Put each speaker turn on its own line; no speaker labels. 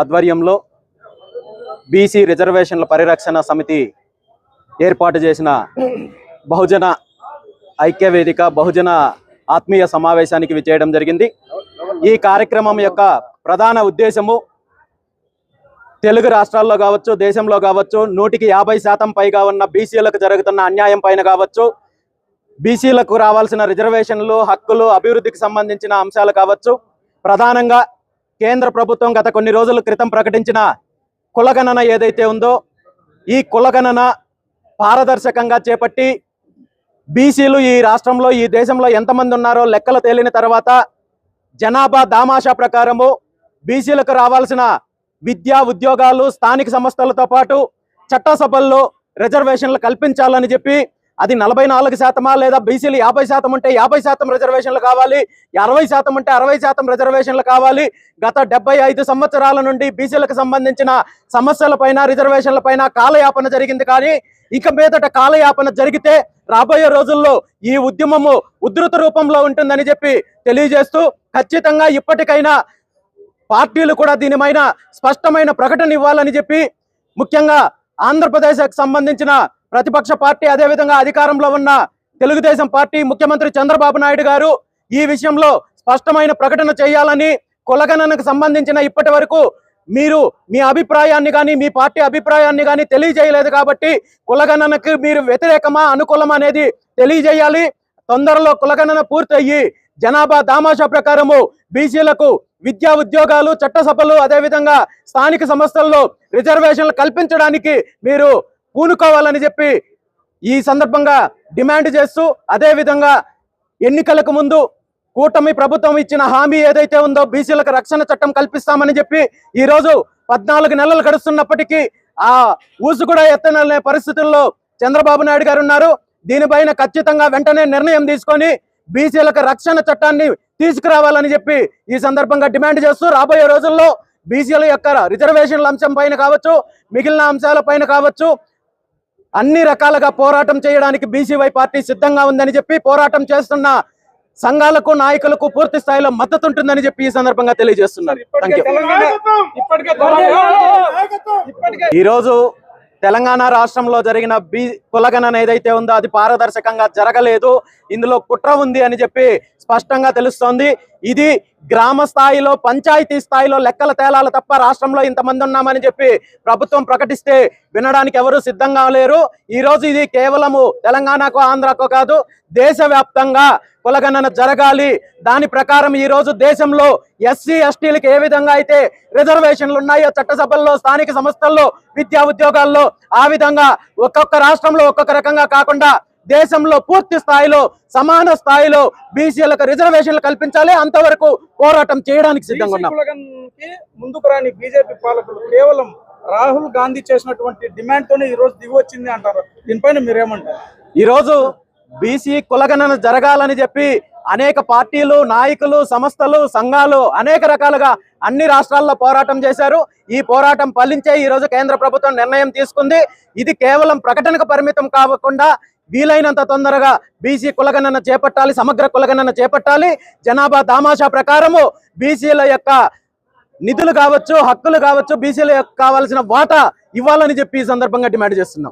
ఆధ్వర్యంలో బీసీ రిజర్వేషన్ల పరిరక్షణ సమితి ఏర్పాటు చేసిన బహుజన ఐక్య వేదిక బహుజన ఆత్మీయ సమావేశానికి విచ్చేయడం జరిగింది। ఈ కార్యక్రమం యొక్క ప్రధాన ఉద్దేశము తెలుగు రాష్ట్రాల్లో కావచ్చు, దేశంలో కావచ్చు 150% పైగా ఉన్న బీసీలకు జరుగుతున్న అన్యాయం పైన కావచ్చు, బీసీలకు రావాల్సిన రిజర్వేషన్లు, హక్కులు, అభివృద్ధికి సంబంధించిన అంశాలు కావచ్చు, ప్రధానంగా కేంద్ర ప్రభుత్వం గత కొన్ని రోజుల క్రితం ప్రకటించిన కులగణన ఏదైతే ఉందో ఈ కులగణన పారదర్శకంగా చేపట్టి బీసీలు ఈ రాష్ట్రంలో ఈ దేశంలో ఎంతమంది ఉన్నారో లెక్కలు తేలిన తర్వాత జనాభా దామాషా ప్రకారము బీసీలకు రావాల్సిన విద్యా ఉద్యోగాలు, స్థానిక సంస్థలతో పాటు చట్టసభల్లో రిజర్వేషన్లు కల్పించాలని చెప్పి అది 44% లేదా బీసీలు 50% ఉంటే 50% రిజర్వేషన్లు కావాలి, 60% ఉంటే 60% రిజర్వేషన్లు కావాలి। గత 75 సంవత్సరాల నుండి బీసీలకు సంబంధించిన సమస్యలపైన రిజర్వేషన్లపైన కాలయాపన జరిగింది। కానీ ఇక మీదట కాలయాపన జరిగితే రాబోయే రోజుల్లో ఈ ఉద్యమము ఉధృత రూపంలో ఉంటుందని చెప్పి తెలియజేస్తూ ఖచ్చితంగా ఇప్పటికైనా పార్టీలు కూడా దీనిపైన స్పష్టమైన ప్రకటన ఇవ్వాలని చెప్పి ముఖ్యంగా ఆంధ్రప్రదేశ్కి సంబంధించిన ప్రతిపక్ష పార్టీ అదేవిధంగా అధికారంలో ఉన్న తెలుగుదేశం పార్టీ ముఖ్యమంత్రి చంద్రబాబు నాయుడు గారు ఈ విషయంలో స్పష్టమైన ప్రకటన చేయాలని, కులగణనకు సంబంధించిన ఇప్పటి వరకు మీరు మీ అభిప్రాయాన్ని కానీ మీ పార్టీ అభిప్రాయాన్ని కానీ తెలియజేయలేదు కాబట్టి కులగణనకు మీరు వ్యతిరేకమా అనుకూలమా అనేది తెలియజేయాలి। తొందరలో కులగణన పూర్తయ్యి జనాభా దామాషా ప్రకారము బీసీలకు విద్యా ఉద్యోగాలు, చట్టసభలు అదేవిధంగా స్థానిక సంస్థల్లో రిజర్వేషన్లు కల్పించడానికి మీరు పూనుకోవాలని చెప్పి ఈ సందర్భంగా డిమాండ్ చేస్తూ, అదేవిధంగా ఎన్నికలకు ముందు కూటమి ప్రభుత్వం ఇచ్చిన హామీ ఏదైతే ఉందో బీసీలకు రక్షణ చట్టం కల్పిస్తామని చెప్పి ఈరోజు 14 నెలలు గడుస్తున్నప్పటికీ ఆ ఊసు కూడా ఎత్తననే పరిస్థితుల్లో చంద్రబాబు నాయుడు గారు ఉన్నారు। దీనిపైన ఖచ్చితంగా వెంటనే నిర్ణయం తీసుకొని బీసీలకు రక్షణ చట్టాన్ని తీసుకురావాలని చెప్పి ఈ సందర్భంగా డిమాండ్ చేస్తూ రాబోయే రోజుల్లో బీసీల యొక్క రిజర్వేషన్ల అంశం పైన కావచ్చు, మిగిలిన అంశాల పైన కావచ్చు అన్ని రకాలుగా పోరాటం చేయడానికి బీసీవై పార్టీ సిద్ధంగా ఉందని చెప్పి టీఆర్టీసీ చేస్తున్న సంఘాలకు నాయకులకు పూర్తి స్థాయిలో మద్దతు ఉంటుందని చెప్పి ఈ సందర్భంగా తెలియజేస్తున్నారు। ఈరోజు తెలంగాణ రాష్ట్రంలో జరిగిన కులగణన ఏదైతే ఉందో అది పారదర్శకంగా జరగలేదు, ఇందులో కుట్ర ఉంది అని చెప్పి స్పష్టంగా తెలుస్తోంది। ఇది గ్రామ స్థాయిలో పంచాయతీ స్థాయిలో లెక్కల తేలాలు తప్ప రాష్ట్రంలో ఇంతమంది ఉన్నామని చెప్పి ప్రభుత్వం ప్రకటిస్తే వినడానికి ఎవరు సిద్ధంగా లేరు। ఈరోజు ఇది కేవలము తెలంగాణకు ఆంధ్రాకో కాదు, దేశవ్యాప్తంగా కులగణన జరగాలి। దాని ప్రకారం ఈరోజు దేశంలో ఎస్సీ ఎస్టీలకు ఏ విధంగా అయితే రిజర్వేషన్లు ఉన్నాయో చట్టసభల్లో, స్థానిక సంస్థల్లో, విద్యా ఉద్యోగాల్లో ఆ విధంగా ఒక్కొక్క రాష్ట్రంలో ఒక్కొక్క రకంగా కాకుండా దేశంలో పూర్తి స్థాయిలో సమాన స్థాయిలో బీసీలకు రిజర్వేషన్లు కల్పించాలి। అంతవరకు పోరాటం చేయడానికి సిద్ధంగా ఉన్నాం।
ముందుకు రాని బీజేపీ పాలకులు కేవలం రాహుల్ గాంధీ చేసినటువంటి డిమాండ్ తోనే ఈ రోజు దిగి వచ్చింది అంటారు, దీనిపైన మీరేమంటారు?
ఈరోజు బీసీ కులగణన జరగాలని చెప్పి అనేక పార్టీలు, నాయకులు, సంస్థలు, సంఘాలు అనేక రకాలుగా అన్ని రాష్ట్రాల్లో పోరాటం చేశారు। ఈ పోరాటం ఫలించే ఈరోజు కేంద్ర ప్రభుత్వం నిర్ణయం తీసుకుంది। ఇది కేవలం ప్రకటనకు పరిమితం కాకుండా వీలైనంత తొందరగా బీసీ కులగణన చేపట్టాలి, సమగ్ర కులగణన చేపట్టాలి। జనాభా దామాషా ప్రకారము బీసీల యొక్క నిధులు కావచ్చు, హక్కులు కావచ్చు, బీసీల యొక్క కావాల్సిన వాటా ఇవ్వాలని చెప్పి ఈ సందర్భంగా డిమాండ్ చేస్తున్నాం।